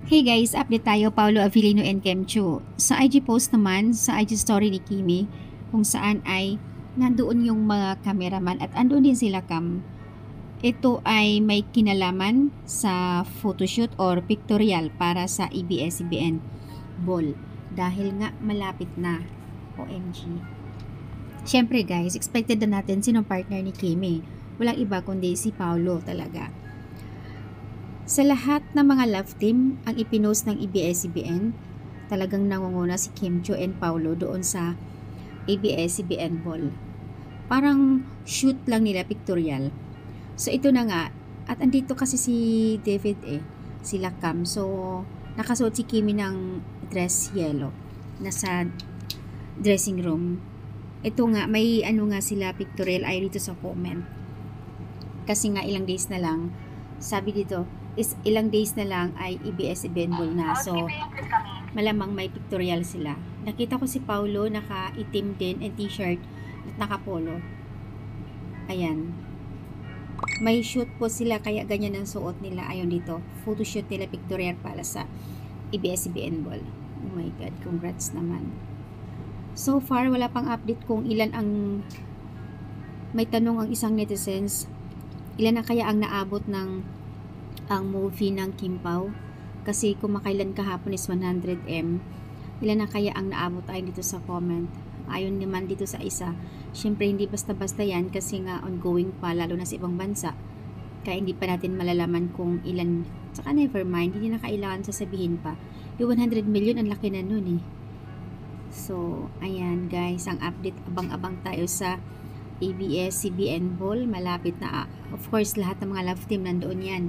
Hey guys, update tayo, Paolo Avellino and Kem Chu. Sa IG post naman, sa IG story ni Kimi, kung saan ay nandoon yung mga cameraman at andoon din sila Cam. Ito ay may kinalaman sa photoshoot or pictorial para sa ABS-CBN Ball. Dahil nga malapit na. OMG. Siyempre guys, expected na natin sinong partner ni Kimi. Walang iba kundi si Paolo talaga. Sa lahat ng mga love team ang ipinost ng ABS-CBN, talagang nangunguna si Kim Chiu and Paolo doon sa ABS-CBN Ball. Parang shoot lang nila pictorial. So ito na nga, at andito kasi si David sila Cam. So nakasuot si Kimi ng dress yellow. Nasa dressing room. Ito nga, may ano nga sila pictorial ay dito sa comment. Kasi nga ilang days na lang, sabi dito, is ilang days na lang ay ABS-CBN Ball na. So, malamang may pictorial sila. Nakita ko si Paulo, naka-itim din and t-shirt at naka-polo. Ayan. May shoot po sila, kaya ganyan ang suot nila. Ayon dito, photoshoot nila pictorial para sa ABS-CBN Ball. Oh my God, congrats naman. So far, wala pang update kung ilan ang may tanong ang isang netizens. Ilan na kaya ang naabot ng ang movie ng Kim Pao? Kasi kumakailan kahapon is 100M. Ilan na kaya ang naabot ay dito sa comment? Ayon naman dito sa isa, syempre hindi basta-basta yan kasi nga ongoing pa, lalo na sa ibang bansa. Kaya hindi pa natin malalaman kung ilan. Saka never mind, hindi na kailangan sasabihin pa. Yung 100 million, ang laki na nun eh. So, ayan guys, ang update, abang-abang tayo sa ABS-CBN Ball. Malapit na. Of course, lahat ng mga love team nandoon yan.